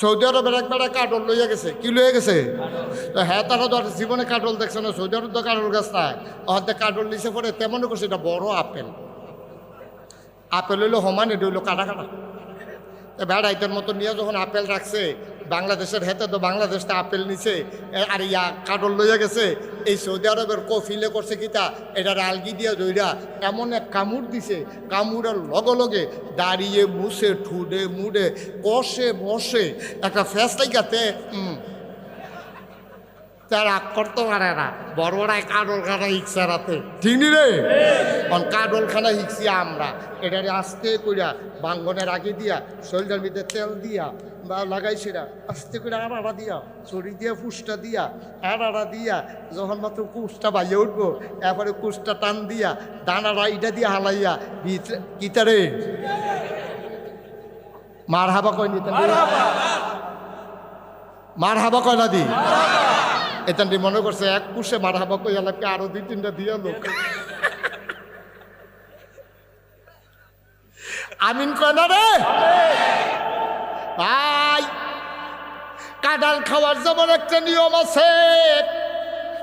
Saudi আরবের একবার কাটল লইয়া গেছে, কি লইয়া গেছে? তো হ্যাঁ, তারা তো আর জীবনে কাটল দেখছে না, সৌদি আরব তো কাটল গাছ নাই, হয়তো কাটল নিচে পড়ে তেমন করছে এটা বড় আপেল। আপেল হইলো সমান, এটা হইলো কাটা কাটা। বেড়াইতের মতো নিয়ে যখন আপেল রাখছে বাংলাদেশের হেতে, তো বাংলাদেশটা আপেল নিছে আর ইয়া কাটল লইয়া গেছে। এই সৌদি আরবের কফিলে করছে কিতা, এটার আলগি দিয়ে দইরা এমন এক কামড় দিছে, কামড়ের লগে লগে দাঁড়িয়ে মুছে ঠুডে মুডে কষে বসে একটা ফেসটাইকাতে তারা করতে পারে না। বড় বড়ায় কাডলখানা হিকছে রাতে, ঠিক নি রে? কাডলখানা হিকছি আমরা, এটারে আস্তে কইরা বাঙ্গনের আগে দিয়া শরীরের ভিতরে তেল দিয়া বা লাগাইছি না, আস্তে করে আড়া দিয়া চড়ি দিয়া ফুসটা দিয়া আড়া দিয়া যখন মাত্র কুচটা বাইয়ে উঠবো, এরপরে কুচটা টান দিয়া দানারা ইটা দিয়া হালাইয়া কিতারে মার হাবা কয় নিতে, মার হাবা কয় না দি এতান মনে করছে এক কুশে মার হাবা কই এলাকে আরো 2-3টা দিয়া লোক আমিন কয় না রে ভাই। কাঁঠাল খাওয়ার যেমন একটা নিয়ম আছে,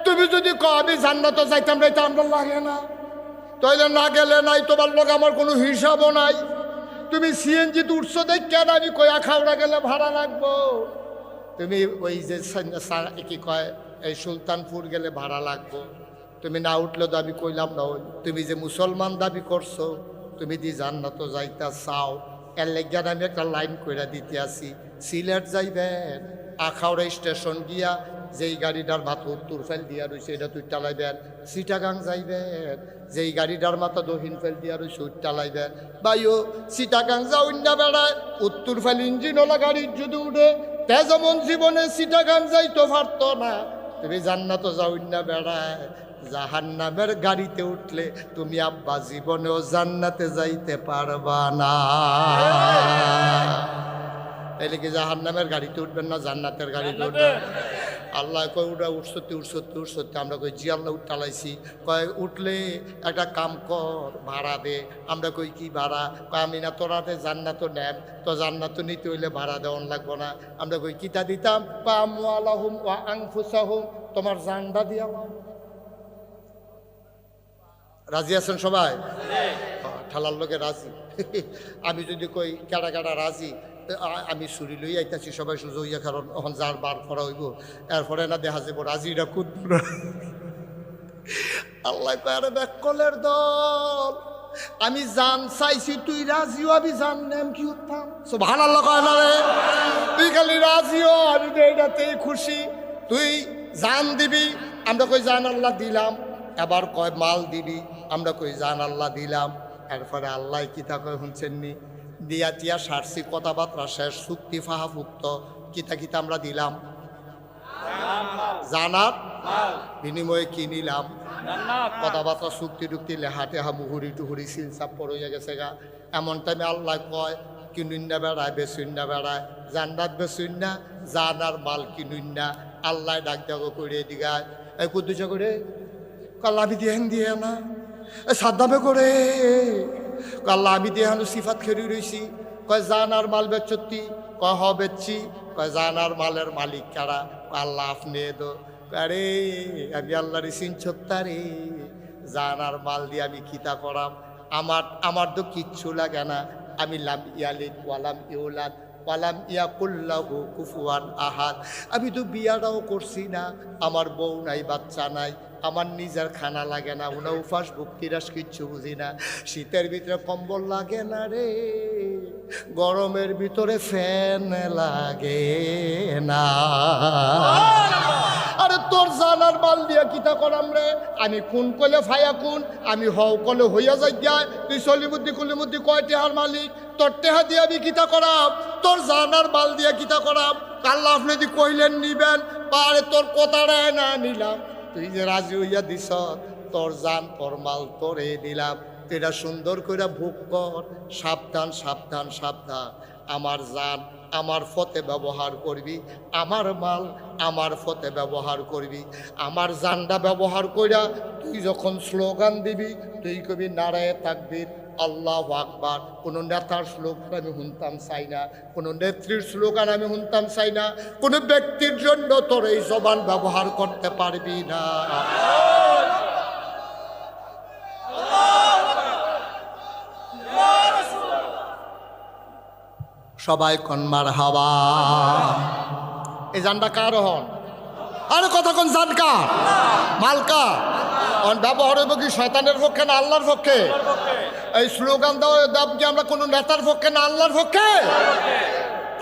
তুমি যদি কও আমি জান্নাতে যাইতাম রে, আমরা লাগে না, তাইলে না গেলে নাই, তোমার লোক আমার কোনো হিসাবও নাই। তুমি সিএনজি উঠছো দেখ কেন আমি কয়া খাওড়া গেলে ভাড়া লাগবো, তুমি ওই যে কি কয় এই সুলতানপুর গেলে ভাড়া লাগবো, তুমি না উঠলে তো আমি কইলাম না। তুমি যে মুসলমান দাবি করছো, তুমি দি জান্নাত যাইতা চাও, এর লেগে আমি একটা লাইন কইরা দিতে আসি। সিলেট যাইবেন, আখাউড়া স্টেশন গিয়া যেই গাড়িটার মাথা উত্তর ফেল দিয়া রয়েছে এটা তুই টালাইবেন। চিটাগাং যাইবেন, যেই গাড়িটার মাথা দক্ষিণ ফেল দিয়া রয়েছে ওই টালাইবেন। বাইও চিটাগাং যাও না বেড়ায়, উত্তর ফেল ইঞ্জিনওয়ালা গাড়ির যদি উঠে তে যেমন জীবনে চিটাগাং যাইতে পারত না, তুমি জান্নাত যাও না বেড়ায়, জাহান্নামের গাড়িতে উঠলে তুমি আব্বা জীবনেও জান্নাতে যাইতে পারবা না। তাইলে কি জাহান্নামের গাড়িতে উঠবেন না জান্নাতের গাড়িতে উঠবেন? আল্লাহ কয় উঠা উঠসতি উঠসতি উঠসতি, আমরা কই জি আল্লাহ উঠালাইছি। কয় উঠলে একটা কাম কর, ভাড়া দে। আমরা কই কি ভাড়া? কয় আমি না তোরাতে জান্নাত নেব, তো জান্নাত নিতে হইলে ভাড়া দেওয়ান লাগবো না। আমরা কই কিতা দিতাম? কয় আমওয়ালাহুম ওয়া আনফুসাহুম, তোমার জানটা দিয়া। রাজি আছেন সবাই? ঠালার লোকে রাজি। আমি যদি কই কেডা কেডা রাজি, আমি ছুরি লই আইতাছি, সবাই সুযোগ হইয়া, কারণ এখন যার বার করা হইব, এরপরে না দেখা যাবো রাজিরা কুদব না। আল্লাহ পারে ব্যাকলের দল, আমি জান চাইছি, তুই রাজিও, আমি জান নেম কি উত্থাম। সুবহানাল্লাহ কয় না রে? তুই খালি রাজিও, আমি এইটাতেই খুশি। তুই জান দিবি, আমরা কই জান আল্লাহ দিলাম। এবার কয় মাল দিবি, আমরা কই জান আল্লাহ দিলাম। এরপরে আল্লাহ কিতা কয় শুনছেননি? দিয়া টিয়া সারছি, কথাবার্তা শেষ, চুক্তি ফাহাফুক্ত, কিতা কিতা আমরা দিলাম, জানার বিনিময়ে কি নিলাম? কথাবার্তা চুক্তি টুক্তি লেহা টেহা মুহুরি টুহুরি সিলসাপ পড়িয়া গেছে গা। এমন টাইমে আল্লাহ কয় কিনুন না বেড়ায়, বেচুন না বেড়ায়, জান্নাত বেচুন না, জানার মাল কিনুন না। আল্লাহ ডাক দেখো করে দিগায়, এই কুদ্দুসা করে কাল্লাবি দিয়ে দিয়ে না, সাদ্দামে করে কাল্লা আমি দিয়ে হানো সিফাত খেরি রইছি। কয় জানার মাল বেচতি? কয় হ বেচছি। কয় জানার মালের মালিক কারা? আল্লাহ আপনি দো। আরে আমি আল্লাহর চিনছত্তা রে, জানার মাল দিয়ে আমি কিতা করাম? আমার তো কিচ্ছু লাগে না। আমি লাম ইয়ালিদ ওয়ালাম ইউলাদ ওয়ালাম ইয়াকুল্লাহু কুফুয়ান আহাদ। আমি তো বিয়াটাও করছি না, আমার বউ নাই, বাচ্চা নাই, আমার নিজের খানা লাগে না, উনা উপাস ভক্তিরাস কিচ্ছু বুঝি না। শীতের ভিতরে কম্বল লাগে না রে, গরমের ভিতরে ফ্যান লাগে না। আরে তোর জানার মাল দিয়া কিতা করাম রে? আমি কোন কলে ফায়া কোন, আমি হও কলে হইয়া যাই যায়। তুই সলিবুদ্ধি কুলিবুদ্ধি কয় টেহার মালিক, তোর টেহা দিয়ে আমি কিতা করাম? তোর জানার মাল দিয়া কিতা করাম? আল্লাহ আপনি যদি কইলেন নিবেন, আরে তোর কথাটাই না নিলাম। তুই যে রাজি হইয়া দিস, তোর জান তোর মাল তোরে দিলাম, এটা সুন্দর করে ভোগ কর। সাবধান সাবধান সাবধান, আমার জান আমার ফতে ব্যবহার করবি, আমার মাল আমার ফতে ব্যবহার করবি। আমার জানটা ব্যবহার কইরা তুই যখন স্লোগান দিবি, তুই কবি নারায়ে তাকবীর, আল্লাহু আকবার। কোনো নেতার স্লোগান আমি শুনতাম চাই না, কোনো নেত্রীর স্লোগান আমি শুনতাম চাই না, কোনো ব্যক্তির জন্য তোর এই জবান ব্যবহার করতে পারবি না। সবাই কনমার হাওয়া। এই জানটা কার হন? আরে কথা কোন জান কার? মালকা অন ব্যবহার হইব কি শয়তানের পক্ষে না আল্লাহর পক্ষে? এই স্লোগান দেওয়া দাম কি আমরা কোনো নেতার পক্ষে না আল্লাহর পক্ষে?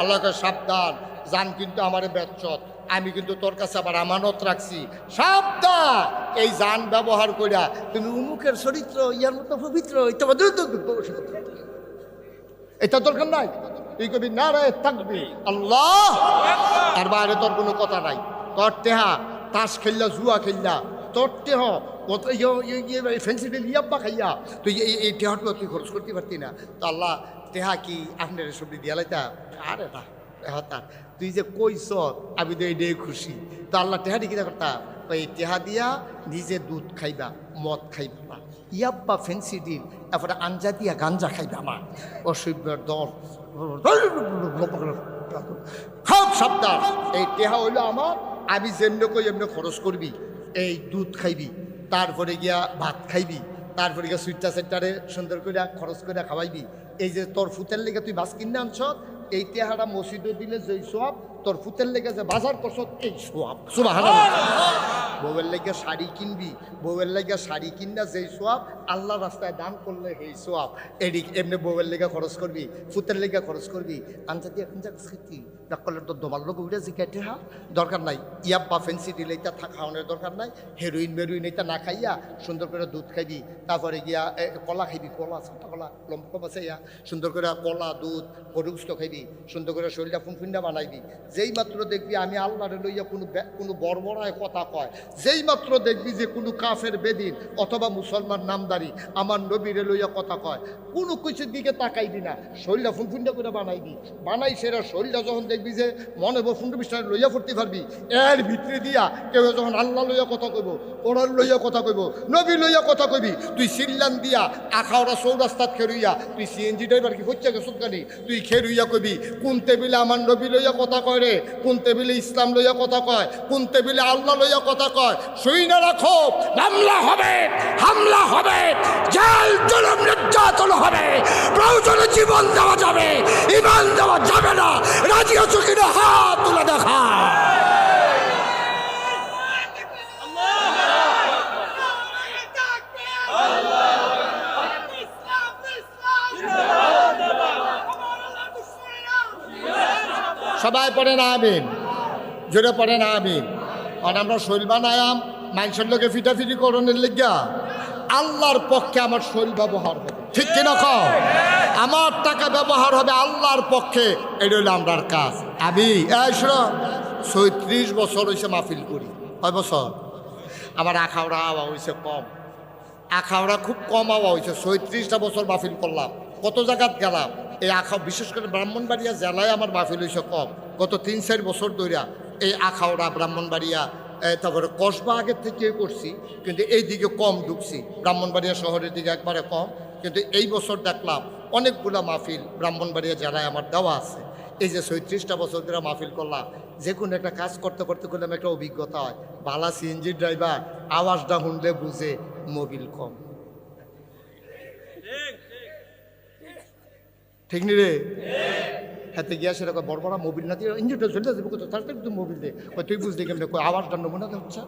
আল্লাহকে সাবধান, জান কিন্তু আমারে বেচ্চত, আমি কিন্তু তোর কাছে আবার আমানত রাখছি, সাবধান। এই জান ব্যবহার করিয়া তুমি উমুকের চরিত্র ইয়ার মতো পবিত্র এটা দরকার নাই। তুই কবি না রে থাকবি আল্লাহ, আর বাইরে তোর কোনো কথা নাই। তোর টেহা তাস খেললা, জুয়া খেললা, তোর টেহ ফেন্সিডিল ইয়াব্বা খাইয়া তুই এই টেহাটা তুই খরচ করতে পারতি না। তো আল্লাহ টেহা কি আপনার সবজি দিয়া লাইতা? আরে না হতার, তুই যে কইস আমি তো এইটাই খুশি। তো আল্লাহ টেহাটি কিনা করতাম, এই টেহা দিয়া নিজে দুধ খাইবা, মদ খাইবা না, ইয়াব্বা ফেন্সিডিল, তারপরে আঞ্জা দিয়া গাঞ্জা খাইবা না, অসভ্যের দর সব সাবধান। এই টেহা হইলো আমার, আমি যেমনি কই এমনি খরচ করবি। এই দুধ খাইবি, তারপরে গিয়া ভাত খাইবি, তারপরে গিয়া সুইটটা সেন্টারে সুন্দর করে খরচ করে খাওয়াইবি। এই যে তোর ফুতের লেগে তুই বাস কিনে আনছ, এই টেহাটা মসজিদে দিলে যেই সোয়াব, তোর ফুতের লেগে যে বাজার করছ এই সোয়াব। সুবহানাল্লাহ। বউয়ের লেগে শাড়ি কিনবি, বউয়ের লেগে শাড়ি কিনা যেই সোয়াব, আল্লাহ রাস্তায় দান করলে এই সোয়াব। এদিক এমনি বউয়ের লেগে খরচ করবি, ফুতের লেগে খরচ করবি। আনজা দিয়ে এখন যা খেতি না করলে তোর দোমার লোক উঠে জিজ্ঞাসা হা দরকার নাই। ইয়াব্বা ফেন্সি দিলে এটা খাওয়ানোর দরকার নাই। হেরোইন মেরোইন এটা না খাইয়া সুন্দর করে দুধ খাইবি, তারপরে গিয়া কলা খাইবি, কলা ছোটা কলা লম্পা বাছাইয়া সুন্দর করে কলা দুধ গরুগুস্ত খাইবি, সুন্দর করে শরীরটা ফুনফুন্ডা বানাইবি। যেই মাত্র দেখবি আমি আল্লাহরে লইয়া কোনো বড়বড়ায় কথা কয়, যেই মাত্র দেখবি যে কোনো কাফের বেদিন অথবা মুসলমান নামদারি আমার নবীরে লইয়া কথা কয়, কোনো কিছুর দিকে তাকাইবি না, শরীরটা ফুনফুন্ডা করে বানাইবি। বানাই সেরা শরীরটা যখন দেখবি যে মনে ফুন্ডু বিশ্বাস লইয়া ফুটতে পারবি, এর ভিতরে দিয়া কেউ যখন আল্লাহ লইয়া কথা কইব, ওরার লইয়া কথা কইব, নবী লইয়া কথা কইবি, তুই সিল্লান দিয়া আখাওড়া চৌরাস্তাত খেরুইয়া তুই সিএনজি ড্রাইভার কি হচ্ছে গেছত গানি, তুই খেরুইয়া কইবি কোন টেবিলে আমার নবী লইয়া কথা কয় রে, কোন টেবিলে ইসলাম লইয়া কথা কয়, কোন টেবিলে আল্লাহ লইয়া কথা কয়। শুই না রাখো, মামলা হবে, হামলা হবে, জেল জুলুম নির্যাতন হবে, প্রয়োজনে জীবন দেওয়া যাবে, ঈমান দেওয়া যাবে না। রাজি আছো কিনা হাত তুলে দেখা। সবাই পড়ে না আমিন, জোরে পড়ে না আমিন। আর আমরা শৈল বানায়াম মানুষের লোকে ফিটাফিটি করণের লেগা, আল্লাহর পক্ষে আমার শৈল ব্যবহার হবে, ঠিক কিনা কও? আমার টাকা ব্যবহার হবে আল্লাহর পক্ষে, এটা হলো আমরার কাজ। আমি 36 বছর হয়েছে মাহফিল করি। কয় বছর? আমার আখাওড়া আওয়া হয়েছে কম, আখাওড়া খুব কম আওয়া হয়েছে। 36টা বছর মাহফিল করলাম, কত জায়গাত গেলাম। এই বিশেষ করে ব্রাহ্মণবাড়িয়া জেলায় আমার মাহফিল হয়েছে কম। গত 3-4 বছর ধরে এই আখাওড়া ব্রাহ্মণবাড়িয়া, তারপরে কসবা আগের থেকে করছি, কিন্তু এই দিকে কম ঢুকছি। ব্রাহ্মণবাড়িয়া শহরের দিকে একবারে কম, কিন্তু এই বছর দেখলাম অনেকগুলা মাহফিল ব্রাহ্মণবাড়িয়া জেলায় আমার দেওয়া আছে। এই যে 36টা বছর ধরে মাহফিল করলাম, যে কোনো একটা কাজ করতে করতে করলাম একটা অভিজ্ঞতা হয়। বালা সিএনজি ড্রাইভার আওয়াজটা শুনলে বুঝে মোবিল কম, ঠিক নি রে? হাতে গিয়া সেরকম বড় বড় মোবিল না দিয়ে ইঞ্জিনটা চলে যাবে, তাড়াতাড়ি তুই মোবিল দে, তুই বুঝলি কেমন আওয়াজটা নমুনাতে হচ্ছে।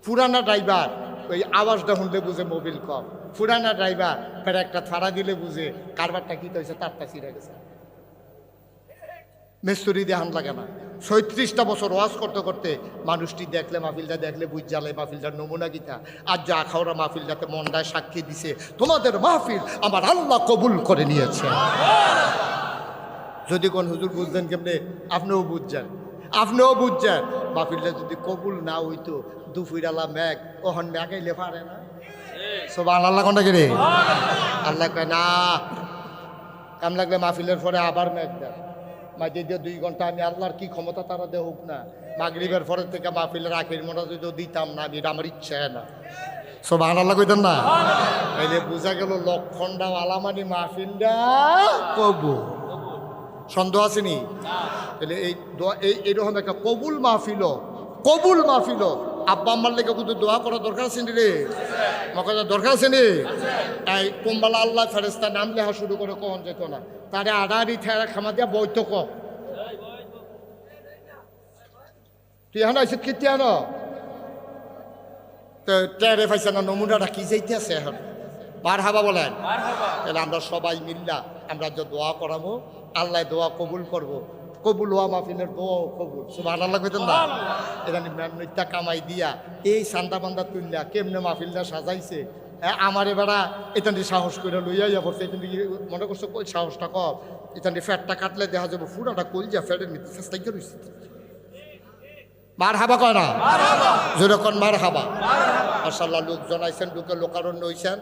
পুরানা ড্রাইভার ওই আওয়াজটা শুনলে বুঝে মোবিল কম, পুরানা ড্রাইভার ফের একটা ছাড়া দিলে বুঝে কারবারটা কী হয়েছে, তারটা ছিঁড়ে গেছে। মেস্তরি দিয়ে হান লাগে না। 36টা বছর ওয়াজ করতে করতে মানুষটি দেখলে, মাহফিলটা দেখলে বুঝ জ্বালে মাহফিলটার নমুনা গীতা। আর যা আখাওড়া মাহফিল যাতে মনটায় সাক্ষী দিছে তোমাদের মাহফিল আমার আল্লাহ কবুল করে নিয়েছে। যদি কোন হুজুর বুঝছেন কেমনে, আপনিও বুঝছেন, আপনিও বুঝছেন। মাহফিলটা যদি কবুল না হইতো, দুপুরালা মেঘ ওহন মেঘাইলে পারে না। সব আল্লাহ কোনটা কে রে? আল্লাহ কয় না, কাম লাগলে মাহফিলের পরে আবার মেঘ দেয়। মাঝে দিয়ে 2 ঘন্টা আমি আল্লাহর কি ক্ষমতা তারা দেহ হোক না, মাগরিবের পরের থেকে মাহফিলের আখের মোটা যদি দিতাম না, আমি এটা আমার ইচ্ছা না। সুবহানাল্লাহ কইতেন না? এই যে বোঝা গেল লক্ষণটা আলামানি মাহফিলটা কবুল। সন্দেহ আসেনি? তাহলে এইরকম একটা কবুল মাহফিল, কবুল মাহফিল আব্বা আম্মার লেগে কিন্তু দোয়া করা দরকার আছে নি রে? মকা দরকার আছে নি? এই কোম্বালা আল্লাহ ফেরেস্তা নাম লেখা শুরু করে কখন যেত না, তারে আড়াআড়ি ঠেরা খামা দিয়া বইতো ক তুই এখন আইসিত কি তিয়ান টেরে পাইছে না, নমুনাটা কি যাইতে আছে এখন? মার হাবা বলেন। তাহলে আমরা সবাই মিল্লা আমরা যে দোয়া করাবো, আল্লাহ দোয়া কবুল করবো। কবুল হওয়া মাহফিলের দোয়া কবুল। সুবহানাল্লাহ কইতেন না? এটা নৃত্যা কামাই দিয়া এই সান্দা বান্দা তুললা কেমনে মাহফিলটা সাজাইছে। আমার এবারা এখান সাহস করে লইয়া যাবো, এখান মনে করছো কই সাহসটা কম, এখান ফ্যাটটা কাটলে দেখা যাবো ফুরাটা কলজা ফ্যাটের নিতে চেষ্টা করেছি। মার হাবা কয় না? যেরকম মার হাবা। মাশাআল্লাহ লোকজন আইছেন, লোকে লোকারণ্য হইছেন।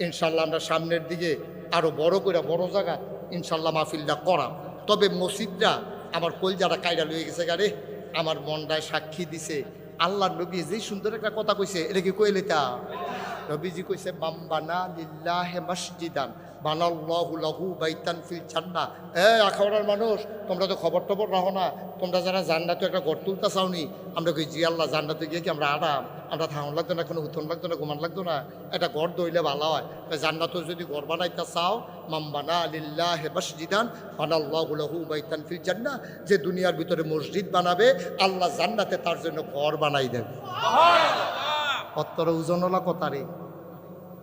ইনশাল্লাহ আমরা সামনের দিকে আরো বড় করে বড় জায়গা ইনশাল্লাহ মাহফিলটা করা। তবে মসজিদটা আমার কলজাটা কাইরা লয়ে গেছে গারে, আমার মনটায় সাক্ষী দিছে। আল্লাহর নবী যে সুন্দর একটা কথা কইছে, এটা কি কইলে তা নবীজি কইছে বাম্বানা লিল্লাহি মসজিদান বানাল্লাহু লাহু বাইতান ফিল জান্নাহ। আখাউড়ার মানুষ তোমরা তো খবর টবর রাখো না, তোমরা যারা জান্নাতে একটা ঘর তুলতে চাওনি, আমরা কই জি আল্লাহ জান্নাতে গিয়ে কি আমরা আরাম, আমরা থাকুন লাগতো না, কোনো হুতন লাগতো না, ঘুমান লাগতো না, একটা ঘর দইলে ভালো হয়। জান্নাতেও যদি ঘর বানাইতে চাও, মাম্বানা লিল্লাহি মসজিদান বানাল্লাহু লাহু বাইতান ফিল জান্নাহ, যে দুনিয়ার ভিতরে মসজিদ বানাবে আল্লাহ জান্নাতে তার জন্য ঘর বানাই দেবে। কত ওজনওয়ালা কথা রে,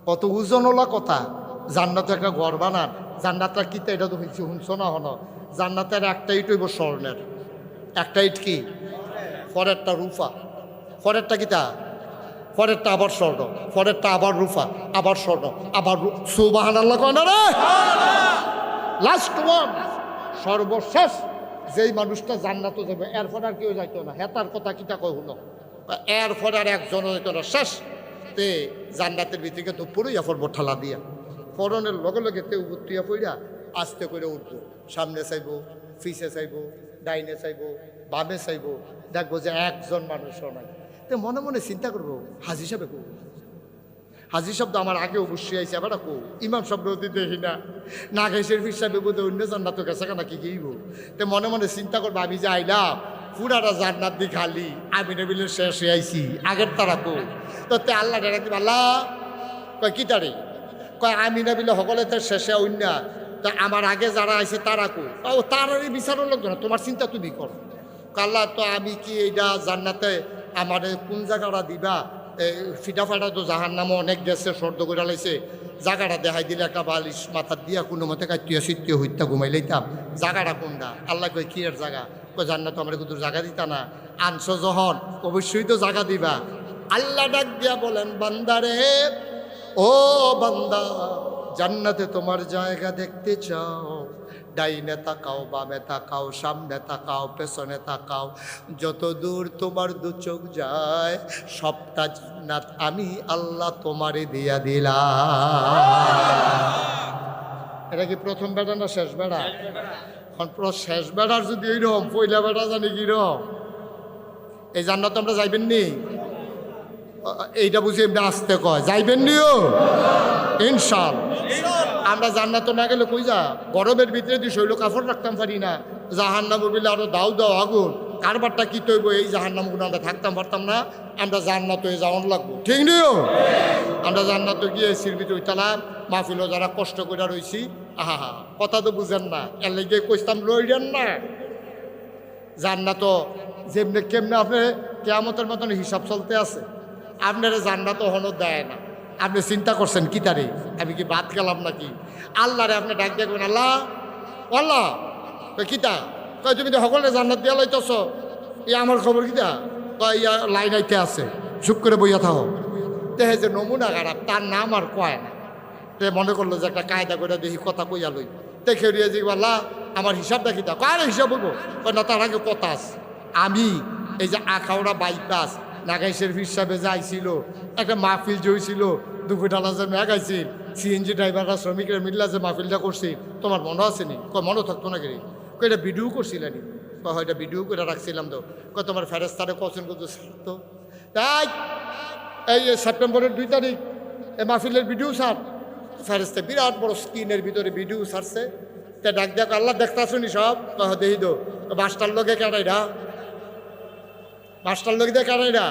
কত ওজনওয়ালা কথা। জান্নাতে একটা ঘর বানান, জান্নাতটা কি এটা তো শুনছো না হন? জান্নাতের একটা ইট হইব স্বর্ণের, একটা ইট কি পরেরটা রূপা, পরেরটা কিতা পরেরটা আবার স্বর্ণ, পরেরটা আবার রূপা, আবার স্বর্ণ, আবার সুবহানাল্লাহ কয় না রে? লাস্ট ওয়ান, সর্বশেষ যেই মানুষটা জান্নাতে যাবে এরপর আর কেউ যাইতো না। হেতার কথা কিতা কয় হলো, এরপর আর একজনও যাইতো না। শেষ তে জান্নাতের ভিতরে তো পুরোই পড়বো ঠালা দিয়া, ফরনের লগে লগে তে উবুত্তিয়া পইরা আস্তে করে উঠবো। সামনে চাইবো, ফিসে চাইবো, ডাইনে চাইবো, বামে চাইবো, দেখবো যে একজন মানুষও নাই। তো মনে মনে চিন্তা করবো হাজি সাহেব কো, হাজি শব্দ আমার আগে অবশ্যই আইসে, আবার কো ইমাম শব্দ দেখি না, না খাইসের ফির সাহেব বোধ অন্য জান্নাত গেছে কেনা কি গিয়েব। তো মনে মনে চিন্তা করবো আমি যে আইলাম পুরাটা জান্নাত দি খালি, আমি নেবিলে শেষ হয়ে আইসি আগের তারা কো। তো তে আল্লাহ ডাকি আল্লাহ কয় কি তারে কয় আমি নেবিলে সকলে তার শেষে অন্য, তা আমার আগে যারা আইসে তারা কো, ও তারারই বিচারও লাগবে না, তোমার চিন্তা তুমি করো। আল্লাহ তো আমি কি এইটা জান্নাতে আমার কোন জায়গাটা দিবা? ফিটা ফাটা তো জাহার নামও অনেক গেছে, সর্দ করে লাইছে, জায়গাটা দেখাই দিলে একটা বালিশ মাথার দিয়া কোনো মতে কাটিয়া সিটিয়া হইতা ঘুমাই লইতাম। জায়গাটা কোনটা? আল্লাহ কই কি এর জায়গা? কই জান্নাত আমার কিন্তু জায়গা দিতা না, আনছো যখন অবশ্যই তো জায়গা দিবা। আল্লাহ ডাক দিয়া বলেন বান্দারে, ও বান্দা জান্নাতে তোমার জায়গা দেখতে চাও? ডাইনে তাকাও, বামে তাকাও, সামনে তাকাও, পেছনে তাকাও, যত দূর তোমার দু চোখ যায় সবটা জান্নাত আমি আল্লাহ তোমারে দিয়া দিলাম। এটা কি প্রথম বেড়া না শেষ বেড়া? শেষ বেড়ার যদি এইরকম, পয়লা বেড়া জানি কিরকম? এই জান্নাত আমরা যাইবেন নি? এইটা বুঝি এমনি আসতে কয় যাইবেন নিও ইনশাআল্লাহ। আমরা জান্নাত না গেলে কই যা, গরমের ভিতরে দিয়ে শৈল কাপড় রাখতাম পারি না, জাহান্নাম বলে আরো দাও দাও আগুন, কারবারটা কি তৈব, এই জাহান্নামগুলো আমরা থাকতাম পারতাম না। আমরা জান্নাত হয়ে যাওয়ান লাগবো, ঠিক নিও? আমরা জান্নাত গিয়ে এসির ভিতরে উঠতাম, মাহফিলও যারা কষ্ট করে রয়েছি, আহা হা কথা তো বুঝেন না, এর লেগে কইতাম লইলেন না। জান্নাত যেমনি কেমনে আপনি কিয়ামতের মতন হিসাব চলতে আছে, আপনারা জান্নাত হনো দেয় না। আপনি চিন্তা করছেন কি তারে, আমি কি বাদ গেলাম নাকি? আল্লাহরে আপনি ডাক দেখবেন, আল্লাহ আল্লাহ কিতা কয় তুমি তো সকলে জান্নাত দিয়া লাইতেছ, ই আমার খবর কিতা কয় ইয়া লাইন আইতে আছে, চুপ করে বইয়া থাকো। দেখে যে নমুনা খারাপ, তার নাম আর কয় না। তে মনে করলো যে একটা কায়দা করে দেখি কথা কইয়া লই, দেখে রিয়া যে আল্লাহ আমার হিসাবটা কিতা, কার হিসাব বলবো? না তার আগে কথা আছে। আমি এই যে আখাউড়া বাইপাস নাগাইশের হিসাবে যাইছিল, একটা মাহফিল জইছিল, দুপুরটালা যে মেঘাইছিল, সিএনজি ড্রাইভাররা শ্রমিকরা মিল্লা যে মাহফিলটা করছি, তোমার মনে আছে নি? কয় মনে থাকতো না কেন? কয় এটা ভিডিও করছিলানি? কয় হয়টা ভিডিও করে রাখছিলাম তো। কয় তোমার ফেরেস্তারে কচন করতো তো, তাই এই সেপ্টেম্বরের 2 তারিখ এই মাহফিলের ভিডিও ছাড়ছে, বিরাট বড় স্ক্রিনের ভিতরে ভিডিও ছাড়ছে। তে ডাক দেখ আল্লাহ দেখতে শুনি সব দেহি দো মাস্টার লোকে কেনাইরা, মাস্টার লোক দিয়ে কেনাইরা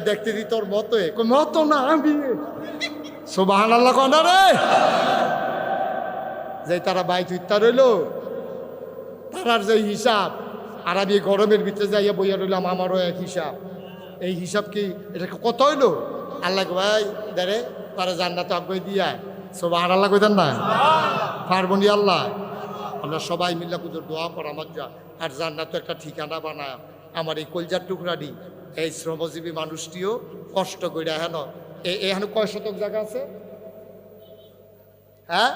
দেখতে দি তোর মতো মতো না আমি সুবহানাল্লাহ কনা রে। যে তারা বাইক হত্যা রইল তারার যে হিসাব, আর আমি গরমের ভিতরে যাইয়া বইয়া রইলাম আমারও এক হিসাব। এই হিসাব কি এটা কত হইল? আল্লাহ ভাই দেরে তারা জান্নাত আগ্রহ দিয়া সুবহানাল্লাহ কইতেন না পারবনি আল্লাহ। আমরা সবাই মিল্লা কুজোর দোয়া করা মজ্জা আর জান্নাত একটা ঠিকানা বানায় আমার এই কলজার টুকরাটি এই শ্রমজীবী মানুষটিও কষ্ট করে হেন এখানে কয় শতক জায়গা আছে? হ্যাঁ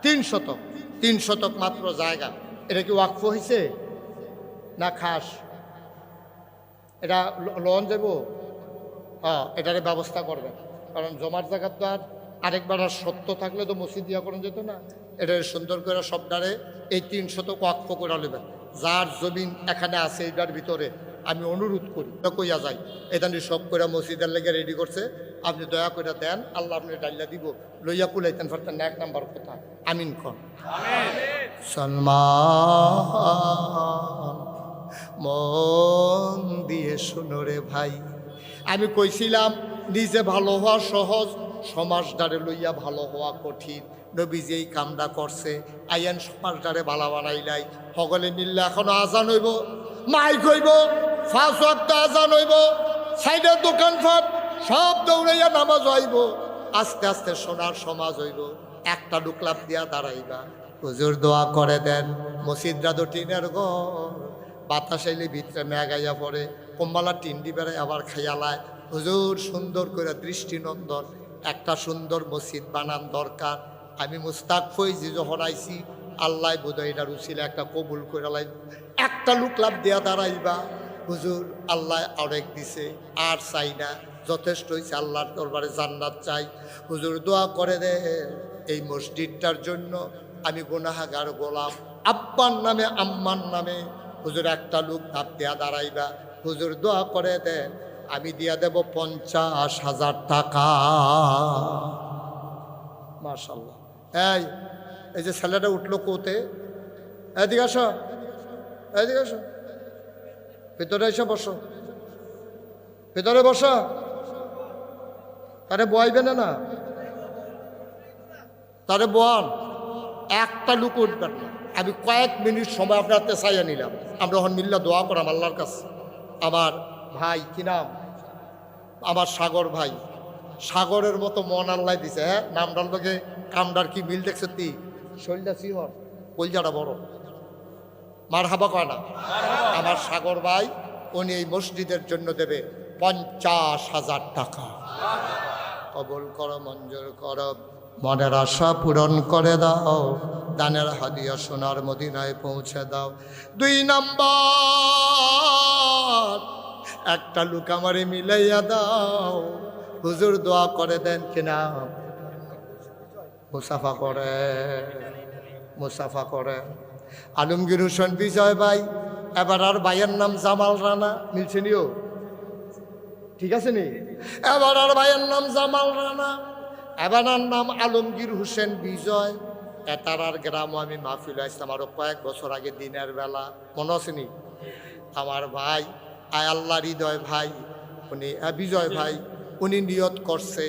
3 শতক, 3 শতক মাত্র জায়গা। এটা কি ওয়াকফ হয়েছে না খাস? এটা লোন যাব? হ্যাঁ এটার ব্যবস্থা করবেন, কারণ জমার জায়গা তো আর আরেকবার আর সত্য থাকলে তো মসজিদ দিয়া করা যেত না। এটা সুন্দর করে সবটারে এই 3 শতক ওয়াকফ করে নেবেন। যার জমিন এখানে আছে এইটার ভিতরে আমি অনুরোধ করি কইয়া যাই এটা সব করে মসজিদের লেগে রেডি করছে, আপনি দয়া করে দেন, আল্লাহ আপনি ডাইলা দিব লইয়া কুলাইতেন ফারতেন না। 1 নাম্বার কথা আমিন কন। সলমান মন দিয়ে শুনো রে ভাই, আমি কইছিলাম নিজে ভালো হওয়া সহজ, সমাজদারে লইয়া ভালো হওয়া কঠিন। নবীজি এই কামটা করছে, আইয়ান সমাজদারে ভালা বানাইলাই। সকলে মিললে এখনো আজান হইব, মাইক হইব, 5 ওয়াক্ত আজান হইব, সাইডের দোকানপাট সব দৌড়াইয়া নামাজ হইব। আস্তে আস্তে সোনার সমাজ হইব। একটা লুকলাপ দিয়া দাঁড়াইবা, হুজুর দোয়া করে দেন। মসজিদরা তো টিনের ঘর, বাতাস আইলে ভিতরে মেঘাইয়া পড়ে, কম্বালা টিন্ডি বেড়ায় আবার খাইয়ালায়। হুজুর সুন্দর করে দৃষ্টিনন্দন একটা সুন্দর মসজিদ বানান দরকার। আমি মুস্তাক ফৈজি যখন আইছি আল্লাহ বোধহয় এটা রুচিলে একটা কবুল করে লাই। একটা লুকলাপ দেয়া দাঁড়াইবা, হুজুর আল্লাহ আরেক দিছে আর চাই না, যথেষ্ট হয়েছে, আল্লাহর দরবারে জান্নাত চাই। হুজুর দোয়া করে দে এই মসজিদটার জন্য। আমি গুনাহগার গোলাম, আব্বার নামে আম্মার নামে হুজুর একটা লোক ধাপ দেয়া দাঁড়াইবা। হুজুর দোয়া করে দেন, আমি দিয়া দেব 50,000 টাকা। মাশাআল্লাহ। এই যে ছেলেটা উঠলো কোতে, এদিকে আসো, এদিকে আসো, ভিতরে এসে বসো, ভিতরে বসো। তারে বয়াইবে না, তারে বয়ান, একটা লুক উঠবেন না। আমি কয়েক মিনিট সময় আপনার হাতে চাইয়া নিলাম। আমরা এখন মিল্লা দোয়া করাম আল্লাহর কাছে। আমার ভাই কি নাম? আমার সাগর ভাই, সাগরের মতো মন আল্লাহ দিছে। হ্যাঁ নামটার লোকে কামডার কি মিল দেখছে? তুই শৈলটা সিহর কলজাটা বড় মার হাবা কয় না। আমার সাগর ভাই উনি এই মসজিদের জন্য দেবে 50,000 টাকা। কবুল করো, মঞ্জুর করো, মনের আশা পূরণ করে দাও, দানের হাদিয়া সোনার মদিনায় পৌঁছে দাও। 2 নাম্বার একটা লোক আমারে মিলাইয়া দাও। হুজুর দোয়া করে দেন কিনা? মুসাফা করে, মুসাফা করে। আলমগীর হোসেন বিজয় ভাই, এবার আর ভাইয়ের নাম জামাল রানা, মিলছে নিও? ঠিক আছে নি? এবার আর ভাইয়ের নাম জামাল রানা, এবার আর নাম আলমগীর হোসেন বিজয়। এতারার গ্রাম আমি মাহফিল আসলাম আরো কয়েক বছর আগে দিনের বেলা, মনে আছে নি? আমার ভাই আয় আল্লাহ হৃদয় ভাই, উনি বিজয় ভাই, উনি নিয়ত করছে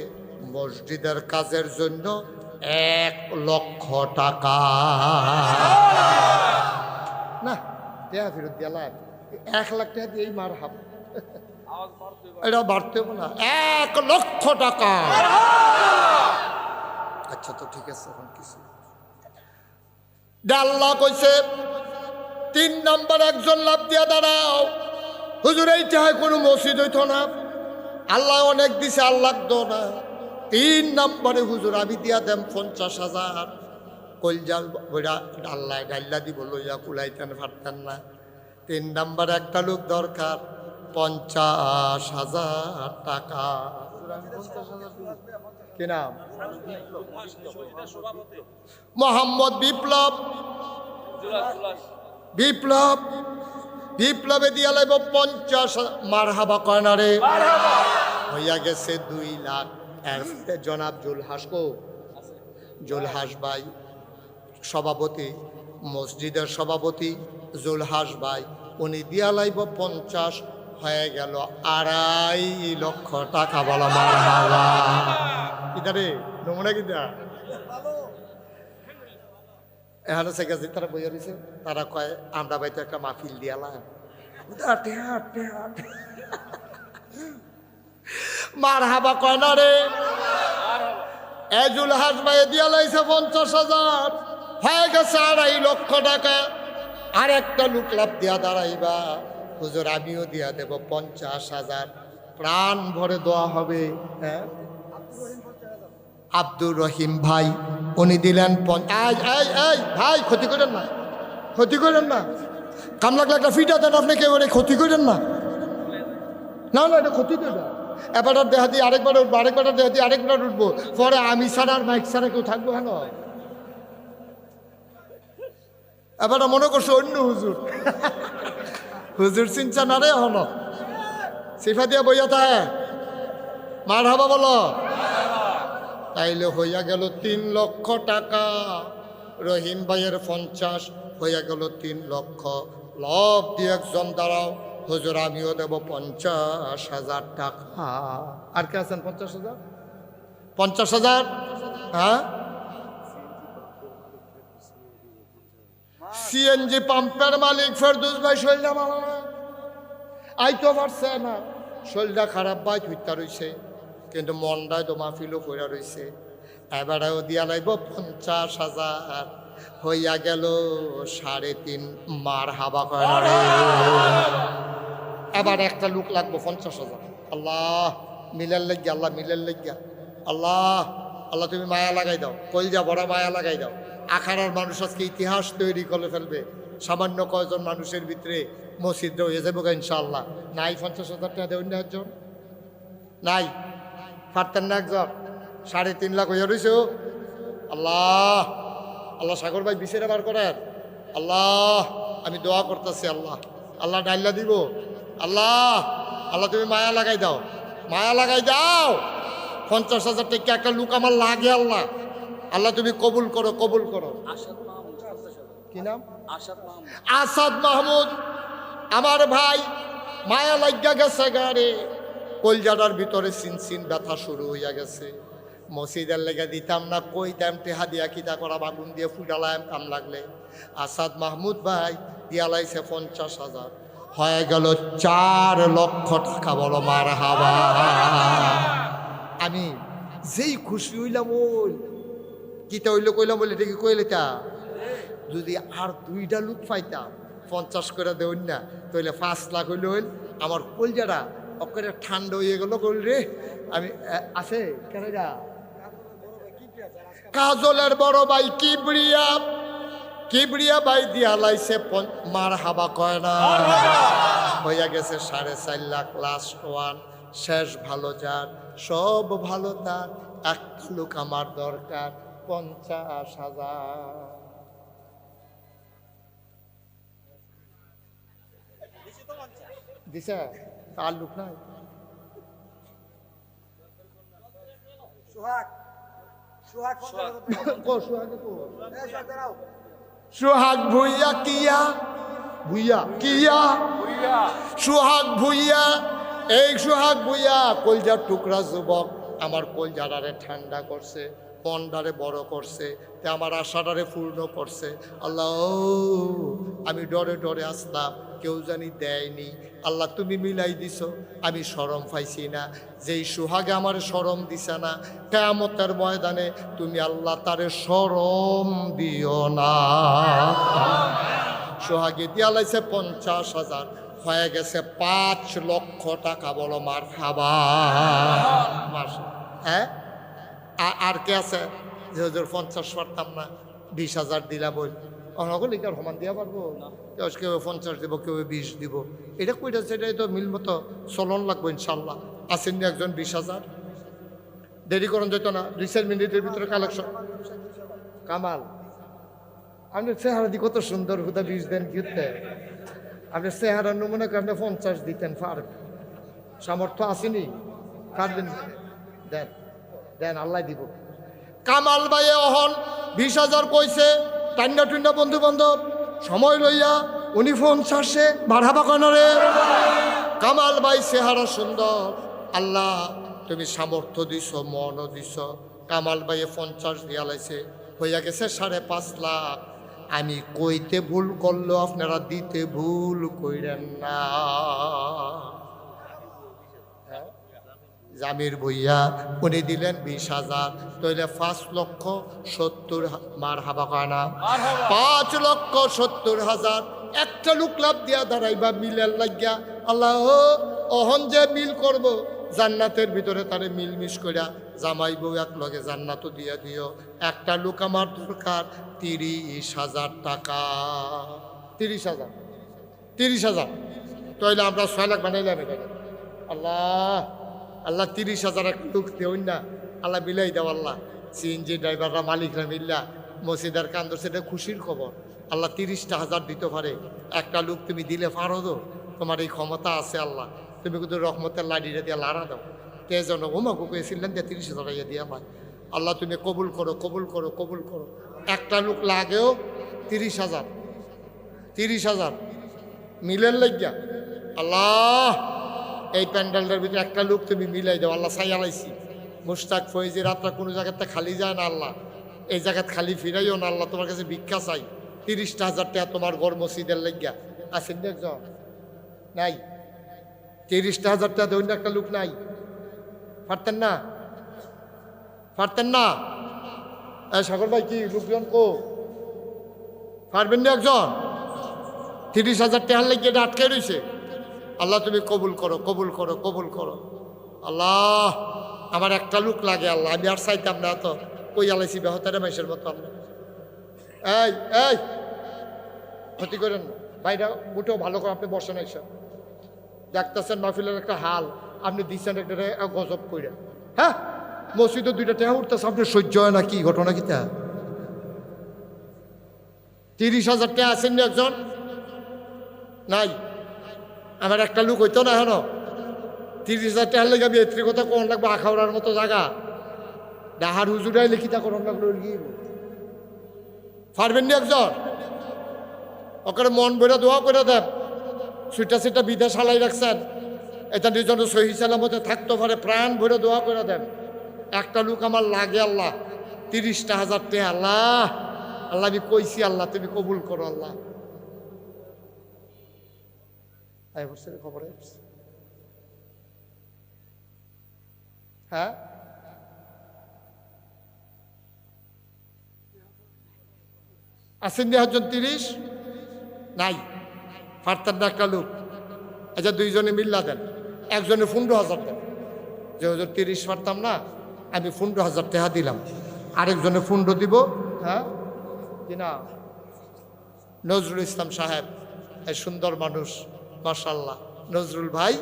মসজিদের কাজের জন্য 1 লক্ষ টাকা। না দেয়া ফেরত দিলাম 1 লাখ টাকা দিয়েই মার হাব, এটা বাড়তে না, 1 লক্ষ টাকা। আচ্ছা তো ঠিক আছে, এখন কিছু আল্লাহ কইছে 3 নাম্বার একজন লাভ দিয়া দাঁড়াও। হুজুর এইটা হয় কোনো মসজিদ হইতো না, আল্লাহ অনেক দিছে, আল্লাহ দো না। 3 নাম্বারে হুজুর আমি দিয়া দেম 50,000। কলজাল বইরা আল্লাহ ডাল্লা দিব লইয়া কুলাইতেন পারতেন না। 3 নাম্বারে একটা লোক দরকার, 50,000 টাকা। কি নাম? মোহাম্মদ বিপ্লব। বিপ্লব বিপ্লবে দিয়া লাইব 50,000। মার হাবা কয় না রে? হইয়া গেছে 2 লাখ। এরপরে জনাব জুলহাস ভাই সভাপতি, মসজিদের সভাপতি জুলহাস ভাই, উনি দিয়া লাইব 50, হয়ে গেল 2.5 লক্ষ টাকা। বলা মারহাবা। কিতা রে নমুনা কিতা? এখানে সেখানে তারা বইয়া দিছে, তারা কয় আমরা ভাই তো একটা মাহফিল দিয়ালাম, মারহাবা কয় না রে। জুলহাস ভাই দিয়া লাইছে 50,000, হয়ে গেছে 2.5 লক্ষ টাকা। আর একটা লোক লাভ দিয়া দাঁড়াইবা, হুজুর আমিও দিয়া দেব 50,000, প্রাণ ভরে দোয়া হবে। হ্যাঁ, আব্দুর রহিম ভাই উনি দিলেন ভাই ক্ষতি করেন না, ক্ষতি করেন না, কাম লাগলে একটা ফিটা দেন, আপনি কেউ ক্ষতি করেন না, না না এটা ক্ষতি করে। এবার দেহা দিয়ে আরেকবার উঠবো, আরেকবার দেহা দিয়ে আরেকবার উঠবো, পরে আমি ছাড়া আর মাইক ছাড়া কেউ থাকবো কেন? এবার মনে করছো অন্য হুজুর, হুজুর চিন্তা না রে হন সিফা দিয়া বইয়া থাকে মারহাবা বলো। তাইলে হইয়া গেল 3 লক্ষ টাকা। রহিম ভাইয়ের 50 হইয়া গেল 3 লক্ষ। লব দিয়ে একজন দাঁড়াও, হুজুর আমিও দেব 50,000 টাকা। আর কে আছেন 50,000? 50,000। হ্যাঁ, সিএনজি পাম্পের মালিক ফেরদৌস ভাই শৈলটা মালা আইতো পারছে না, শৈলটা খারাপ ভাই থুইতা রইছে, কিন্তু মনটায় তো মাহফিলও কইরা রইছে। এবারেও দিয়া লাগব 50,000, হইয়া গেল 3.5। মারহাবা কয় না রে। এবার একটা লোক লাগবো 50,000। আল্লাহ মিলের লেগিয়া, আল্লাহ মিলের লেগিয়া, আল্লাহ আল্লাহ তুমি মায়া লাগাই দাও, কলজা বড় মায়া লাগাই দাও। আখাড়ার মানুষ আজকে ইতিহাস তৈরি করে ফেলবে, সামান্য কয়জন মানুষের ভিতরে মসজিদ হয়ে যাবো ইনশাআল্লাহ। নাই 50,000 টাকা দেবেন না একজন? নাই, পারতেন না একজন? 3.5 লাখ হইয়া রয়েছে। আল্লাহ আল্লাহ সাগর ভাই বিশের বার করেন। আল্লাহ আমি দোয়া করতেছি, আল্লাহ আল্লাহ ডাইল্লা দিব, আল্লাহ আল্লাহ তুমি মায়া লাগাই দাও, মায়া লাগাই দাও। 50,000 টাকা একটা লোক আমার লাগে, আল্লাহ আল্লাহ তুমি কবুল করো, কবুল করো। কি নাম? আসাদ মাহমুদ আমার ভাই, মায়া লাগিয়া গেছে গাড়ি, কলজাটার ভিতরে সিনসিন ব্যথা শুরু হইয়া গেছে। মসজিদের লেগে দিতাম না, কইতাম টেহা দিয়া কিতা করা, বাগুন দিয়ে ফুটালাম কাম লাগলে। আসাদ মাহমুদ ভাই দিয়া লাইছে 50,000, হয়ে গেল 4 লক্ষ টাকা। বলো মারহাবা। আমি যেই খুশি হইলাম, ওই কিতা হইলো কইলাম বলে এটা কি কইলে তা, যদি আর 2টা লোক পাইতাম 50 করে দেউন না, তাইলে 5 লাখ হইলে হইল। আমার কলজারা অকরে ঠান্ডা হয়ে গেল, কইল রে আমি আছে কেনা কাজলের বড় ভাই কিবরিয়া, কিবরিয়া ভাই দিয়া লাইছে মারহাবা কয় না। হইয়া গেছে 4.5 লাখ। লাস্ট ওয়ান, শেষ ভালো যার, সব ভালো তার, একটা লোক আমার দরকার 50,000। দিছে তার লোক নাই। সোহাগ ভুইয়া কিয়া, ভুইয়া কিয়া, সোহাগ ভুইয়া, এই সোহাগ ভুইয়া কলজার টুকরা যুবক, আমার কলজারে ঠান্ডা করছে, মনটারে বড় করছে, তে আমার আশাটারে পূর্ণ করছে। আল্লাহ আমি ডরে ডরে আসলাম, কেউ জানি দেয়নি, আল্লাহ তুমি মিলাই দিছ, আমি শরম পাইছি না। যেই সোহাগে আমার শরম দিছে না, কিয়ামতের ময়দানে তুমি আল্লাহ তারে শরম দিও না। সোহাগে দিয়া লাইছে 50,000, হয়ে গেছে 5 লক্ষ টাকা। বলো মারহাবা। হ্যাঁ, আর কে আছে যে হুজুর 50 পারতাম না, 20,000 দিলা বল, অনগল এটার সমান দিয়া পারবো? কেউ 50 দিব, কেউ 20 দিব, এটা কইটা সেটাই তো মিল মতো চলন লাগবো ইনশাল্লাহ। আসেননি একজন 20,000? দেরি করুন যেত না, 2-4 মিনিটের ভিতরে কালেকশন। কামাল আপনি চেহারা দি কত সুন্দর, হুদা 20 দেন কিতে, আপনি চেহারা নমুনা আপনি 50 দিতেন পারবেন, সামর্থ্য আসেনি? কাটবেন দেন দেন আল্লাহ দিব। কামাল ভাইয়ে অহন 20,000 কইছে, টান্না টুন্না বন্ধু বান্ধব সময় লইয়া উনি ফোন ছাড়ছে বাড়াবা কনরে। কামাল ভাই চেহারা সুন্দর, আল্লাহ তুমি সামর্থ্য দিছ, মনও দিছ। কামাল ভাইয়ে 50 দিয়া লাইছে, হইয়া গেছে 5.5 লাখ। আমি কইতে ভুল করলো, আপনারা দিতে ভুল কইরেন না। জামির ভুইয়া উনি দিলেন 20,000, তইলে 5,70,000 মার হাবা কানা 5,70,000। একটা লোক লাভ দিয়া দাঁড়াইবা মিলের লাগিয়া। আল্লাহ অহন যে মিল করব, জান্নাতের ভিতরে তারে মিল মিস করিয়া জামাই বউ এক লগে জান্নাতও দিয়া দিও। একটা লোক আমার দরকার 30,000 টাকা। 30,000 তইলে আমরা 6 লাখ বানাইলাম এখানে। আল্লাহ আল্লাহ 30,000 এক লোক দেউন না, আল্লাহ মিলাই দাও। আল্লাহ সিএনজি ড্রাইভাররা মালিকরা মিল্লা মসজিদের কান্দর, সেটা খুশির খবর। আল্লাহ 30,000 দিতে পারে। একটা লোক তুমি দিলে পারো তো, তোমার এই ক্ষমতা আছে। আল্লাহ তুমি কিন্তু রহমতের লাডিরে দিয়ে লাড়া দাও। কে যেন ওমাকে কয়েছিলেন যে 30,000 টাকা দিয়ে পায়। আল্লাহ তুমি কবুল করো, কবুল করো, কবুল করো। একটা লোক লাগেও 30,000 মিলের লাগিয়া। আল্লাহ এই প্যান্ডেলটার ভিতরে একটা লোক তুমি মিলাই দাও। আল্লাহ সাইয়ালাইছি মুশতাক ফয়েজি রাতটা কোনো জায়গাতে খালি যায় না। আল্লাহ এই জায়গাত খালি ফিরাইও না। আল্লাহ তোমার কাছে ভিক্ষা চাই। 30,000 টাকা তোমার ঘর মসজিদের লাগিয়া আছেন একজন নাই? 30,000 টাকা দেবেন একটা লোক নাই? পারতেন না? পারতেন না? সাগর ভাই কি লোকজন কো পারবেন না? একজন 30,000 টাকার লাগিয়ে এটা আটকে রয়েছে। আল্লাহ তুমি কবুল করো, কবুল করো, কবুল করো। আল্লাহ আমার একটা লোক লাগে। আল্লাহ আমি আর চাইতাম না তো, কই আলাইছি বেহতারে মাইসের মতো। আল্লাহ এই এই ক্ষতি করেন না, বাইরে উঠেও ভালো করে আপনি বসেন। এসব দেখতেছেন মাহফিলের একটা হাল, আপনি দিচ্ছেন একটা গজব কইরা। হ্যাঁ মসজিদে 2টা টাকা উঠতেছে, আপনি সহ্য হয় না? কি ঘটনা কি তা? 30,000 টাকা আছেন না একজন? নাই? আমার একটা লোক হইতো না হেন 30,000 টাকার লেগে আমি এত্রি কথা কোন লাগবে? আখাউড়ার মতো জায়গা ডাহার হুজুরাই লিখিতা করন লাগলো। পারবেন না একজন? ওকে মন বইরা দোয়া করে দেন। সুইটা বিদেশ হালাই রাখছেন, এটা নিজন্য সহি সালামতে থাকতে পারে। প্রাণ ভরে দোয়া করে দেন। একটা লোক আমার লাগে। আল্লাহ 30,000 টাকা। আল্লাহ আল্লাহ আমি কইছি, আল্লাহ তুমি কবুল করো। আল্লাহ খবর হ্যাঁ আসেন নি একজন? 30 নাই? পারতেন না একটা লোক? আচ্ছা 2জনে মিল্লা দেন, একজনে 15,000 দেন। যে 30 পারতাম না, আমি 15,000 টাকা দিলাম। আরেকজনে 15 দিব। হ্যাঁ কিনা? নজরুল ইসলাম সাহেব এই সুন্দর মানুষ মাশাআল্লাহ, নজরুল ভাই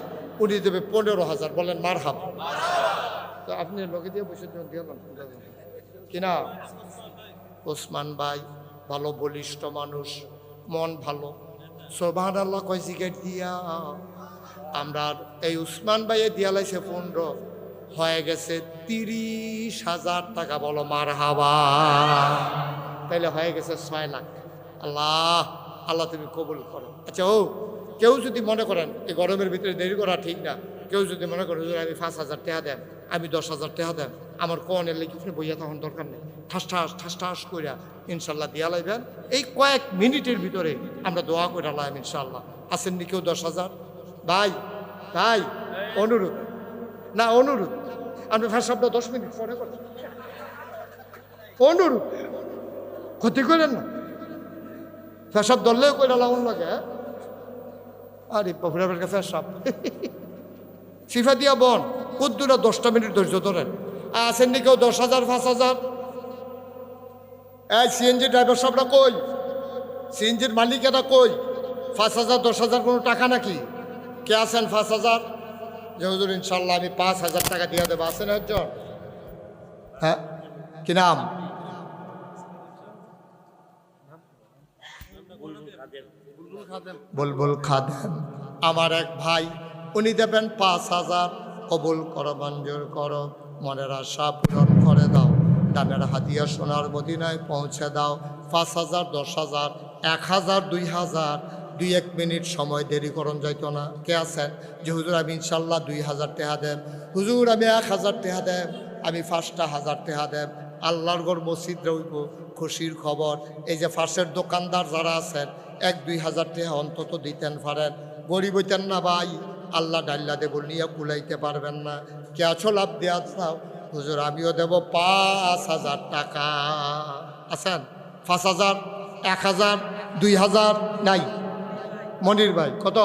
উনি দেবে 15,000। বলেন মারহাবা। তো আপনি লোকে দিয়ে বসে দিয়ে কিনা? ওসমান ভাই ভালো বলিষ্ঠ মানুষ, মন ভালো। সুবহানাল্লাহ কয় জিগেট দিয়া আমরা এই উসমান ভাইয়ে দিয়া লাইছে 15, হয়ে গেছে 30,000 টাকা। বলো মারহাবা। তাইলে হয়ে গেছে 6 লাখ। আল্লাহ আল্লাহ তুমি কবুল করো। আচ্ছা ও কেউ যদি মনে করেন এই গরমের ভিতরে দেরি করা ঠিক না, কেউ যদি মনে করেন আমি 5,000 টাকা দেন, আমি 10,000 টাকা দেন, আমার কনের লেগে বইয়া তখন দরকার নেই। ঠাস ঠাস কইরা ইনশাল্লাহ দিয়া লাইবেন। এই কয়েক মিনিটের ভিতরে আমরা দোয়া করে লাইম ইনশাল্লাহ। আসেননি কেউ 10,000? ভাই ভাই অনুরোধ না, অনুরোধ আপনি সবটা 10 মিনিট পরে করেন। অনুরোধ ক্ষতি করেন না, ফেসব ধরলেও কইরা লাউন লাগে। আরে বাবুরাবের কাছে সব সিফা দিয়া বন কুদ্দুরা 10টা মিনিট ধৈর্য ধরেন। আসেননি কেউ 10,000 5,000? এই সিএনজি ড্রাইভার সবরা কই? সিএনজির মালিকেরা কই? 5,000 10,000 কোনো টাকা নাকি? কে আছেন 5,000? যে হুজুর ইনশাল্লাহ আমি 5,000 টাকা দিয়ে দেবো। আছেন একজন? হ্যাঁ কি নাম? বুলবুল খাদেম। আমার এক ভাই, উনি দেবেন 5,000। কবুল করো, মঞ্জুর করো, মনের আশা পূরণ করে দাও। দানের হাদিয়া সোনার মদিনায় পৌঁছে দাও। 5,000, 10,000, 1,000, 2,000, 2-1 মিনিট সময় দেরি করন যাইতো না। কে আছেন যে হুজুর আমি ইনশাল্লাহ 2,000 টাকা দেব, হুজুর আমি 1,000 টাকা দেব, আমি 5,000 টাকা দেব। আল্লাহর ঘর মসজিদ রইব, খুশির খবর। এই যে ফাঁসের দোকানদার যারা আছেন 1-2,000 টাকা অন্তত দিতেন পারেন, গরিব হইতেন না ভাই। আল্লাহ ডাল্লা দেব নিয়ে কুলাইতে পারবেন না। কে আছো লাভ দেওয়া চাও? হুজুর আমিও দেব 5,000 টাকা। আছেন 5,000, 1,000, 2,000 নাই? মনির ভাই কত?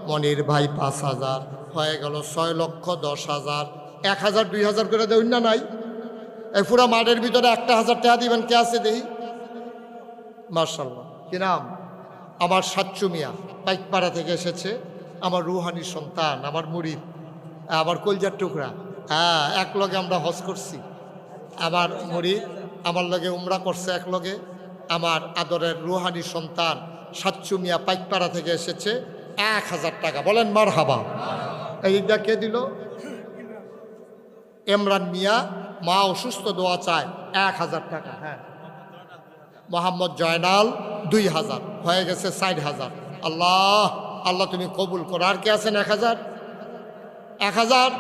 মনির ভাই 5,000 হয়ে গেল, 6,10,000। 1,000, 2,000 করে দেউন না? নাই? এই পুরা মাঠের ভিতরে 1,000 টাকা দিবেন। কে আছে দেখি? মার্শাল্লাহ। কি নাম? আমার সাচ্চু মিয়া, পাইকপাড়া থেকে এসেছে। আমার রুহানি সন্তান, আমার মুরিদ, আমার কলজার টুকরা। হ্যাঁ, এক লগে আমরা হজ করছি। আমার মুরিদ আমার লগে উমরা করছে এক লগে। আমার আদরের রুহানি সন্তান সাচ্চু মিয়া পাইকপাড়া থেকে এসেছে। 1,000 টাকা। বলেন মারহাবা। এইটা কে দিল? ইমরান মিয়া, মা অসুস্থ, দোয়া চায়, 1,000 টাকা। হ্যাঁ, মোহাম্মদ জয়নাল 2,000 হয়ে গেছে 4,000। আল্লাহ আল্লাহ তুমি কবুল করো। আর কে আছেন 1,000? 1,000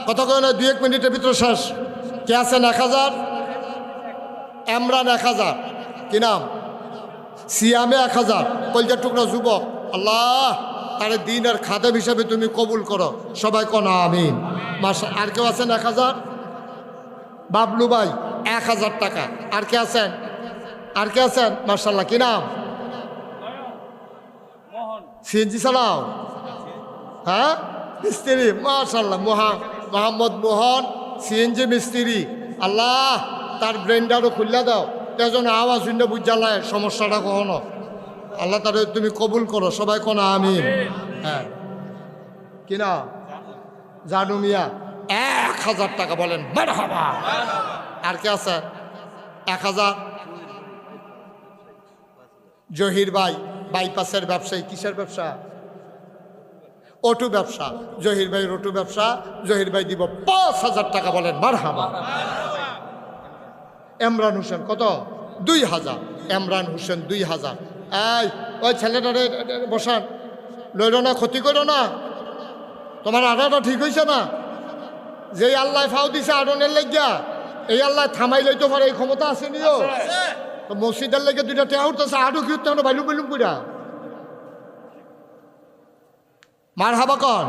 কত করে? 2-1 মিনিটের ভিতরে শেষ। কে আছেন 1,000? ইমরান 1,000। কি নাম? সিয়ামে 1,000, কলজার টুকরা যুবক। আল্লাহ তারে দিনের খাদেম হিসাবে তুমি কবুল করো। সবাই কোন আমিন। মাশা। আর কেউ আছেন 1,000? বাবলু ভাই 1,000 টাকা। আর কে আছেন? আর কে আছেন? মাশাল্লাহ। কি নাম? সিএনজি চালাও? হ্যাঁ, মিস্ত্রি। মাশাল্লাহ। মোহাম্মদ মোহন, সিএনজি মিস্ত্রি। আল্লাহ তার ব্রেনটারও খুললে দাও, তেজন আওয়াজ শুনলে বুঝালায় সমস্যাটা কখনো। আল্লাহ তারে তুমি কবুল করো। সবাই কোন আমিন। হ্যাঁ, কি না? জানু মিয়া 1,000 টাকা। বলেন মারহাবা। আর কে আছে? 1,000? জহির ভাই, বাইপাসের ব্যবসায়ী। কিসের ব্যবসা? অটো ব্যবসা। জহির ভাই অটো ব্যবসা। জহির ভাই দিব 5,000 টাকা। বলেন মারহাবা। ইমরান হোসেন কত? 2,000। ইমরান হোসেন 2,000। এই ওই ছেলেটারে বসান, লইল না, ক্ষতি করো না। তোমার আড়াটা ঠিক হয়েছে না? যেই আল্লাহ ফাও দিছে আড়নের লাগিয়া, এই আল্লাহ থামাই লইতে পারে, এই ক্ষমতা আছে নিও। তো মসজিদের লেগে 2টা টেয়া উঠতেছে, আড়ু কি উঠতে বাইলুম বাইলুম কইরা। মার হাবা কন।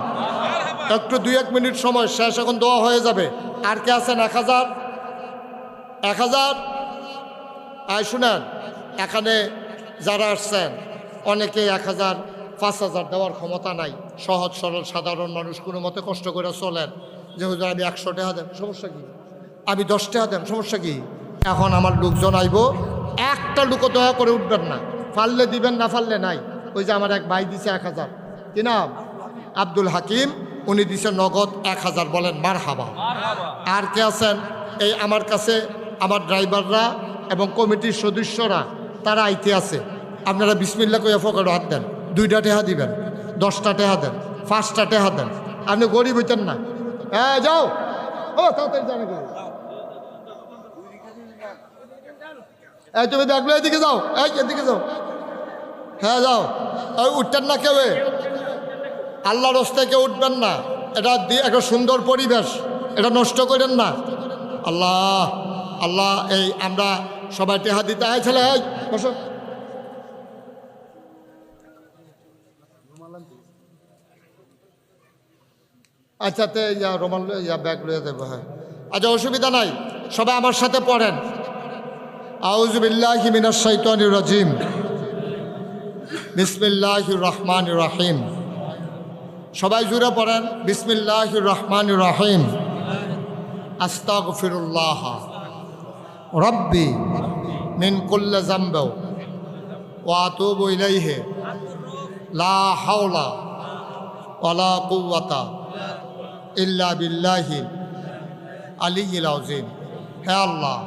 একটু 2-1 মিনিট সময় শেষ, এখন দোয়া হয়ে যাবে। আর কে আছেন? 1,000? 1,000? আয় শুনেন, এখানে যারা আসছেন অনেকে 1,000, 5,000 দেওয়ার ক্ষমতা নাই। সহজ সরল সাধারণ মানুষ কোনো মতে কষ্ট করে চলেন। যে হুজুর আমি 100 টাকা দেন, সমস্যা কি? আমি 10 টাকা দেন, সমস্যা কি? এখন আমার লোকজন আইব, একটা লোকও দয়া করে উঠবেন না। পারলে দিবেন, না পারলে নাই। ওই যে আমার এক ভাই দিছে 1,000। কি নাম? আব্দুল হাকিম। উনি দিছে নগদ 1,000। বলেন মারহাবা। আর কে আছেন? এই আমার কাছে আমার ড্রাইভাররা এবং কমিটির সদস্যরা তারা আইতে আছে। আপনারা বিসমিল্লাহ কইয়া ফকেটে হাত দেন। 2টা টাকা দিবেন, 10টা টাকা দেন, 5টা টাকা দেন। আপনি গরিব হইতেন না। হ্যাঁ যাও। ও তাড়াতাড়ি জানা গেল। এই তুমি দেখলো এদিকে যাও, এই এদিকে যাও। হ্যাঁ যাও। ওই উঠতেন না কেউ, আল্লাহর রাস্তায় কেউ উঠবেন না। এটা একটা সুন্দর পরিবেশ, এটা নষ্ট করেন না। আল্লাহ আল্লাহ। এই আমরা সবাই টেহা দিতে আয় ছেলে, এই বসো। আচ্ছা তে ইয়া রোমাল ইয়া ব্যাগ লইয়া দেবো। হ্যাঁ আচ্ছা, অসুবিধা নাই। সবাই আমার সাথে পড়েন। আউযু বিল্লাহি মিনাশ শাইতানির রাজিম। বিসমিল্লাহির রহমানির রহিম। সবাই জুড়ে পড়েন বিসমিল্লাহির রহমানির রহিম। আস্তাগফিরুল্লাহ রব্বি মিন কুল্লি যামবি ওয়া আতুবু ইলাইহি লা হাওলা ওয়ালা কুওয়াতা ইল্লা বিল্লাহিল আলিয়্যিল আযীম। হে আল্লাহ,